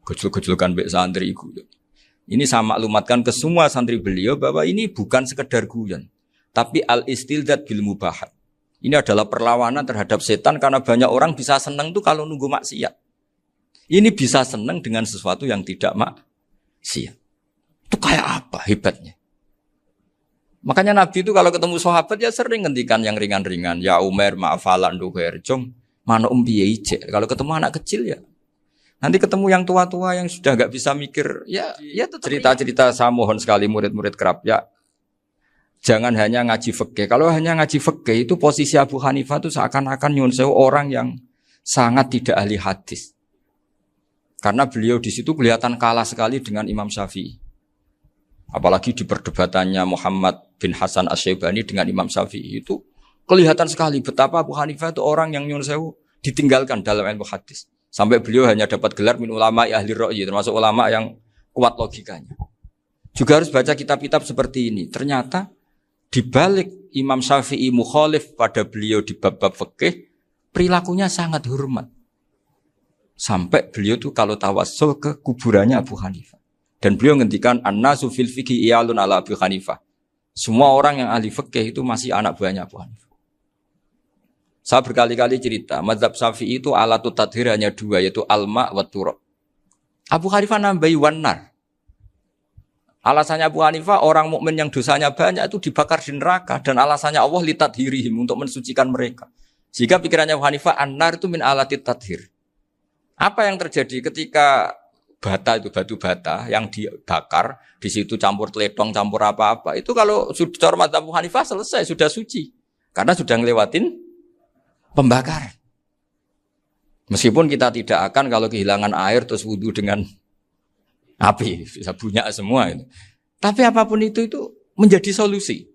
Gojol-gojolkan mbek santri guyon. Ini saya maklumatkan ke semua santri beliau bahwa ini bukan sekedar guyon, tapi al-istildad bil mubahat. Ini adalah perlawanan terhadap setan karena banyak orang bisa senang tuh kalau nunggu maksiat. Ini bisa senang dengan sesuatu yang tidak maksiat. Itu kayak apa hebatnya? Makanya Nabi itu kalau ketemu sahabat ya sering ngendikan yang ringan-ringan. Ya Umar, ma'afalan duher, jom, mana piye ijek. Kalau ketemu anak kecil ya. Nanti ketemu yang tua-tua yang sudah enggak bisa mikir, ya cerita-cerita saya mohon sekali murid-murid kerap ya. Jangan hanya ngaji fikih. Kalau hanya ngaji fikih itu posisi Abu Hanifah itu seakan-akan nyun sewu orang yang sangat tidak ahli hadis. Karena beliau di situ kelihatan kalah sekali dengan Imam Syafi'i. Apalagi di perdebatannya Muhammad bin Hasan Asy-Syaibani dengan Imam Syafi'i itu kelihatan sekali betapa Abu Hanifah itu orang yang nyun sewu ditinggalkan dalam ilmu hadis. Sampai beliau hanya dapat gelar min ulama ahli ra'yi, termasuk ulama yang kuat logikanya. Juga harus baca kitab-kitab seperti ini. Ternyata di balik Imam Syafi'i mukhalif pada beliau di bab-bab fikih, perilakunya sangat hormat. Sampai beliau tuh kalau tawassul ke kuburannya Abu Hanifah. Dan beliau ngendikan an-nasu fil fiqhi iyalun ala Abu Hanifah. Semua orang yang ahli fikih itu masih anak buahnya Abu Hanifah. Saya berkali-kali cerita, mazhab Syafi'i itu alatut tadhir hanya dua, yaitu alma wa turab. Abu Hanifah nambahi wanar. Alasannya Abu Hanifah orang mukmin yang dosanya banyak itu dibakar di neraka dan alasannya Allah litadhirihim untuk mensucikan mereka. Jika pikirannya Abu Hanifah an-nar itu min alatit tadhir. Apa yang terjadi ketika bata itu batu bata yang dibakar di situ campur teletong campur apa-apa itu kalau sudah hormat Abu Hanifah selesai sudah suci karena sudah ngelewatin pembakaran. Meskipun kita tidak akan kalau kehilangan air terus wudu dengan api bisa bunyak semua itu. Tapi apapun itu menjadi solusi.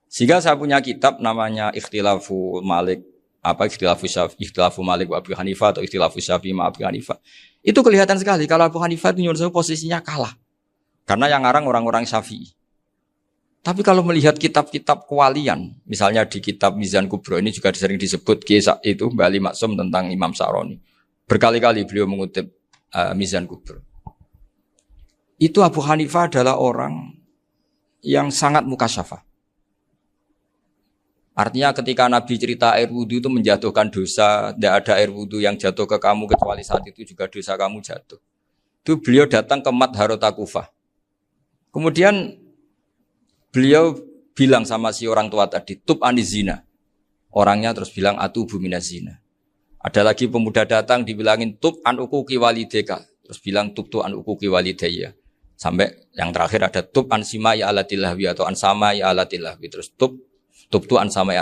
Sehingga saya punya kitab namanya Ikhtilafu Malik Ikhtilafu Malik wa Abu Hanifah atau Ikhtilafu Syafi'i ma Abu Hanifah. Itu kelihatan sekali kalau Abu Hanifah itu nyuruh posisinya kalah. Karena yang ngarang orang-orang Syafi'i. Tapi kalau melihat kitab-kitab kewalian, misalnya di kitab Mizan Kubro ini juga sering disebut kisah itu Mbah Ali Maksum tentang Imam Sa'roni. Berkali-kali beliau mengutip Mizan Kubro. Itu Abu Hanifah adalah orang yang sangat mukasyafah. Artinya ketika Nabi cerita air wudu itu menjatuhkan dosa, tidak ada air wudu yang jatuh ke kamu kecuali saat itu juga dosa kamu jatuh. Itu beliau datang ke Madharota Kufah. Kemudian beliau bilang sama si orang tua tadi, tub anizina. Orangnya terus bilang atubu minazina. Ada lagi pemuda datang dibilangin tub an ukuki walideka. Terus bilang tub tu an ukuki walidaya. Sampai yang terakhir ada tub an simai alatilahwi atau an samai alatilahwi. Terus tub tu an samai.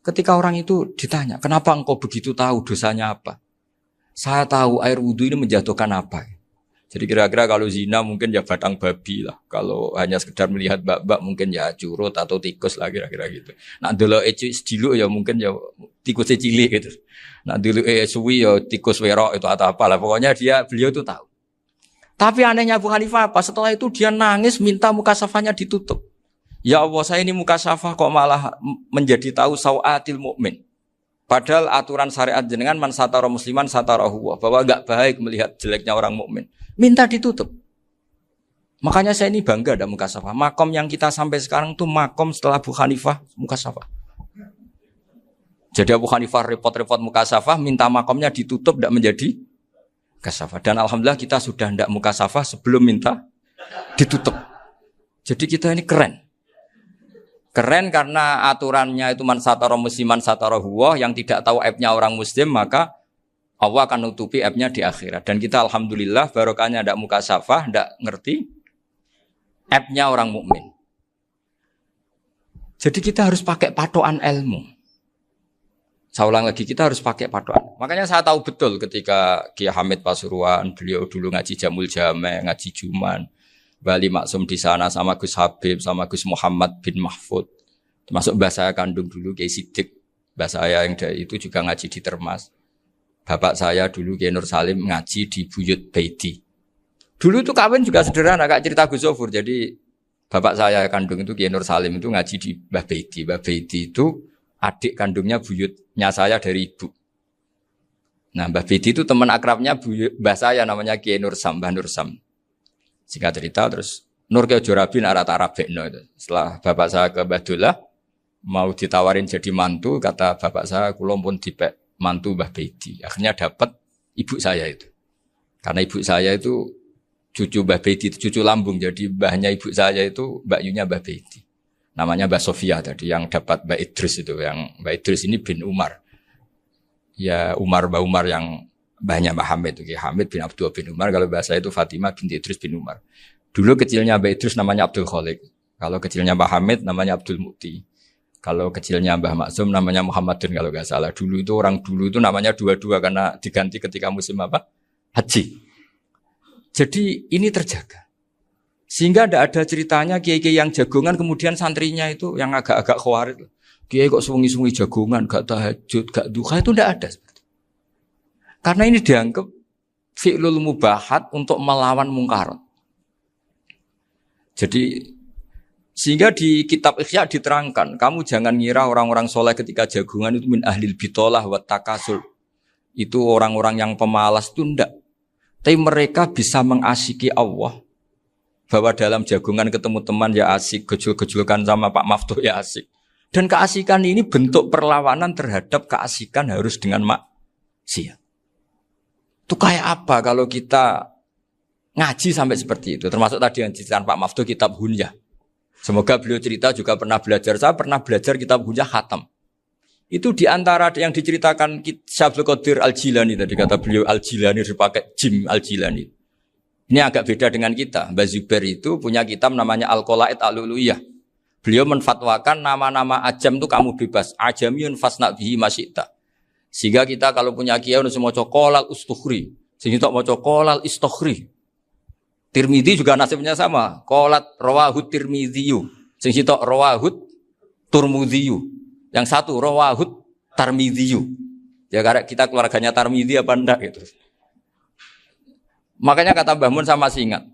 Ketika orang itu ditanya, kenapa engkau begitu tahu dosanya apa? Saya tahu air wudhu ini menjatuhkan apa. Jadi kira-kira kalau zina mungkin ya batang babi lah. Kalau hanya sekedar melihat bak-bak mungkin ya curut atau tikus lah kira-kira gitu. Nak dulu sediluk ya mungkin ya tikusnya cilik gitu. Nak dulu suwi ya tikus werok itu atau apalah. Pokoknya beliau itu tahu. Tapi anehnya Abu Hanifah apa? Setelah itu dia nangis minta mukasafahnya ditutup. Ya Allah, saya ini mukasafah kok malah menjadi tahu sawatil mukmin. Padahal aturan syariat jenengan man satara musliman satarahu, bahwa enggak baik melihat jeleknya orang mukmin. Minta ditutup. Makanya saya ini bangga ada mukasafah. Makom yang kita sampai sekarang tuh makom setelah Abu Hanifah mukasafah. Jadi Abu Hanifah repot-repot mukasafah, minta makomnya ditutup tidak menjadi mukasafah. Dan alhamdulillah kita sudah tidak mukasafah sebelum minta ditutup. Jadi kita ini keren. Keren karena aturannya itu man satara musliman satara huwa, yang tidak tahu aibnya orang muslim maka Allah akan nutupi aibnya di akhirat. Dan kita alhamdulillah barokahnya tidak mukasafah, tidak ngerti aibnya orang mukmin. Jadi kita harus pakai patokan ilmu. Saya ulang lagi, kita harus pakai patokan. Makanya saya tahu betul ketika Kiai Hamid Pasuruan, beliau dulu ngaji Jamul Jame, ngaji Juman, Bali Maksum di sana sama Gus Habib, sama Gus Muhammad bin Mahfud. Termasuk mbah saya kandung dulu Kiai Sidik. Mbah saya yang dari itu juga ngaji di Termas. Bapak saya dulu Kiai Nur Salim ngaji di Buyut Baiti. Dulu itu kawin juga sederhana, kayak cerita Gus Zofur. Jadi bapak saya kandung itu Kiai Nur Salim itu ngaji di Mbah Baiti. Mbah Baiti itu adik kandungnya buyutnya saya dari ibu. Nah, Mbah Bedi itu teman akrabnya mbah saya namanya Kiai Nursam, Mbah Nursam. Singkat cerita terus Nur ke Jorabi arah Arabekno itu. Setelah bapak saya ke Mbah Dullah mau ditawarin jadi mantu, kata bapak saya kula pun dipek mantu Mbah Bedi. Akhirnya dapat ibu saya itu. Karena ibu saya itu cucu Mbah Bedi, cucu lambung. Jadi mbahnya ibu saya itu Mbak Yunya Mbah Bedi. Namanya Mbah Sofia tadi yang dapat Mbah Idris itu. Yang Mbah Idris ini bin Umar. Ya Mbah Umar yang mbahnya Mbah Hamid itu. Hamid bin Abdul bin Umar. Kalau bahasa itu Fatimah binti Idris bin Umar. Dulu kecilnya Mbah Idris namanya Abdul Khalik. Kalau kecilnya Mbah Hamid namanya Abdul Mukti. Kalau kecilnya Mbah Maksum namanya Muhammadun kalau nggak salah. Dulu itu orang dulu itu namanya dua-dua karena diganti ketika musim apa? Haji. Jadi ini terjaga. Sehingga tidak ada ceritanya kiai-kiai yang jagongan kemudian santrinya itu yang agak-agak khawatir. Kiai kok sungi-sungi jagongan, gak tahajud, gak duha, itu tidak ada. Karena ini dianggap fi'lul mubahat untuk melawan mungkar. Jadi sehingga di kitab Ihya diterangkan, kamu jangan ngira orang-orang soleh ketika jagungan itu min ahlil bitolah wa takasul. Itu orang-orang yang pemalas itu enggak. Tapi mereka bisa mengasyiki Allah. Bahwa dalam jagungan ketemu teman ya asik, gejul-gejulkan sama Pak Maftuh ya asik. Dan keasikan ini bentuk perlawanan terhadap keasikan harus dengan maksiat. Itu kayak apa kalau kita ngaji sampai seperti itu. Termasuk tadi yang diceritakan Pak Maftuh kitab Hunyah. Semoga beliau cerita juga pernah belajar. Saya pernah belajar kitab Hunyah khatam. Itu diantara yang diceritakan Syabdul Qadir Al-Jilani. Tadi kata beliau Al-Jilani dipakai Jim Al-Jilani. Ini agak beda dengan kita. Mbah Zubair itu punya kitab namanya Al-Qolaid Al-Uluyah. Beliau menfatwakan nama-nama ajam itu kamu bebas. Ajamiyun fasna' bihi masyita. Sehingga kita kalau punya kiai harus mau qolal ustukhri. Sehingga mau qolal istukhri. Tirmidzi juga nasibnya sama. Qolat rawahut Tirmidziyu. Sing sitok rawahut Turmudziyu. Yang satu rawahut Tarmidziyu. Ya karena kita keluarganya Tarmidzi apa enggak gitu. Makanya kata Mbah Mun sama masih ingat.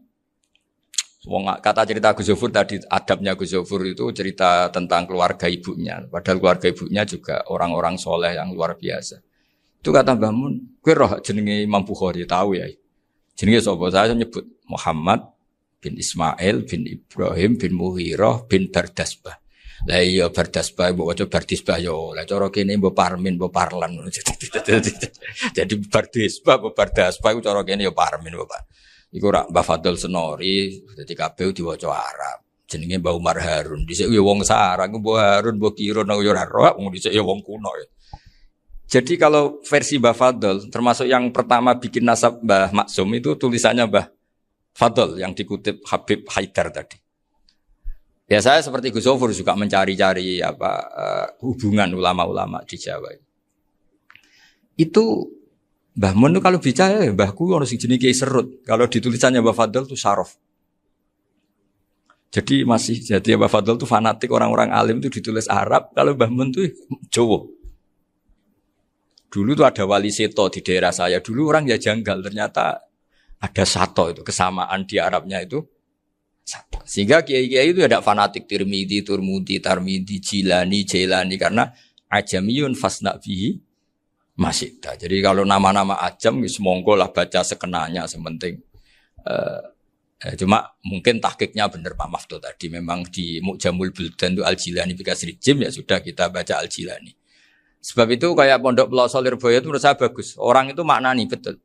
Kata cerita Gus Zofur tadi, adabnya Gus Zofur itu cerita tentang keluarga ibunya. Padahal keluarga ibunya juga orang-orang soleh yang luar biasa. Itu kata Mbah Mun, kowe roh jenenge Imam Bukhari tahu ya. Jenenge sapa? Saya nyebut Muhammad bin Ismail bin Ibrahim bin Mughirah bin Bardasbah. Lah iya Bardasbah mbok waca Bardisbah yo. Lah cara kene mbok Parmin mbok Parlan. Jadi Bardisbah mbok Bardasbah iku cara kene yo Parmin mbok. Iku rak Mbah Fadl Senori, dadi kabeh diwaca Arab. Jenenge Mbah Umar Harun. Dhisik yo wong Sarang, Mbah Harun, Mbah Kiro nang yo ora roh, wong dhisik yo wong kuno. Jadi kalau versi Mbah Fadl, termasuk yang pertama bikin nasab Mbah Maksum itu tulisannya Mbah Fadl yang dikutip Habib Haidar tadi. Ya saya seperti Gus Zofur juga mencari-cari hubungan ulama-ulama di Jawa. Itu Mbah Mun itu kalau bicara, mbahku harus jenis Kiai Serut. Kalau ditulisannya Mbah Fadl itu Sarof. Jadi Mbah Fadl itu fanatik orang-orang alim itu ditulis Arab. Kalau Mbah Mun itu Jawa. Dulu tuh ada wali seto di daerah saya. Dulu orang ya janggal. Ternyata ada sato itu. Kesamaan di Arabnya itu sato. Sehingga kiai-kiai itu ada fanatik Tirmidzi, Turmudi, Tarmidi, Jilani, Jailani. Karena ajamiyun fasna' bihi masyita. Jadi kalau nama-nama ajam, semonggo lah baca sekenanya, sementing. Cuma mungkin tahqiqnya benar Pak Maftuh tadi. Memang di Mu'jamul Buldan itu Al-Jilani Bikasri Jim, ya sudah kita baca Al-Jilani. Sebab itu kayak Pondok Pelosok Lirboyo itu menurut saya bagus. Orang itu maknani betul.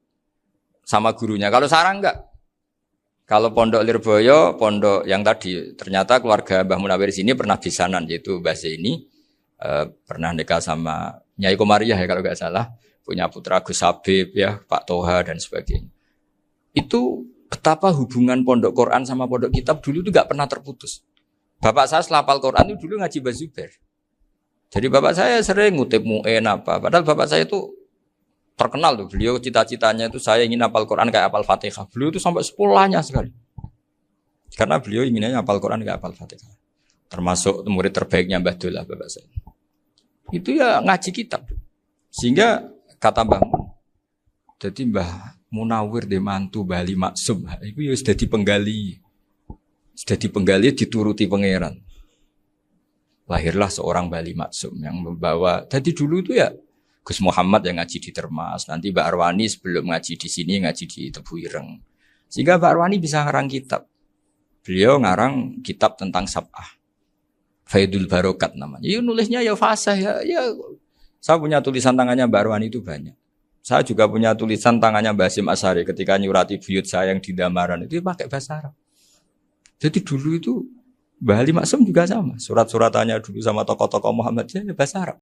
Sama gurunya. Kalau Sarang enggak. Kalau Pondok Lirboyo, pondok yang tadi, ternyata keluarga Mbah Munawir sini pernah bisanan, yaitu Mbah Zaini. Pernah nikah sama Nyai Komariah ya kalau nggak salah, punya putra Gus Habib ya, Pak Toha dan sebagainya. Itu betapa hubungan pondok Quran sama pondok kitab dulu itu nggak pernah terputus. Bapak saya setelah hafal Quran itu dulu ngaji Mbah Zubair. Jadi bapak saya sering ngutip mu'en apa, padahal bapak saya itu terkenal tuh, beliau cita-citanya itu saya ingin hafal Quran kayak hafal Fatihah. Beliau itu sampai 10-nya sekali. Karena beliau inginnya hafal Quran kayak hafal Fatihah. Termasuk murid terbaiknya Mbah Dullah bapak saya. Itu ya ngaji kitab. Sehingga kata Mbah Mun, jadi Mbah Munawir de mantu Bali Maksum, itu ya sudah dipenggali. Sudah dipenggali dituruti pangeran. Lahirlah seorang Bali Maksum yang membawa. Jadi dulu itu ya Gus Muhammad yang ngaji di Termas, nanti Mbak Arwani sebelum ngaji di sini ngaji di Tebu Ireng. Sehingga Mbak Arwani bisa ngarang kitab. Beliau ngarang kitab tentang Sab'ah. Faidul Barokat namanya. Ya nulisnya ya fasih ya. Saya punya tulisan tangannya Mbak Arwani itu banyak. Saya juga punya tulisan tangannya Mbak Hasyim Asy'ari ketika nyurati buyut saya yang di Damaran itu pakai bahasa Arab. Jadi dulu itu Mbah Ali Maksum juga sama. Surat-suratannya dulu sama tokoh-tokoh Muhammadiyah ya bahasa Arab.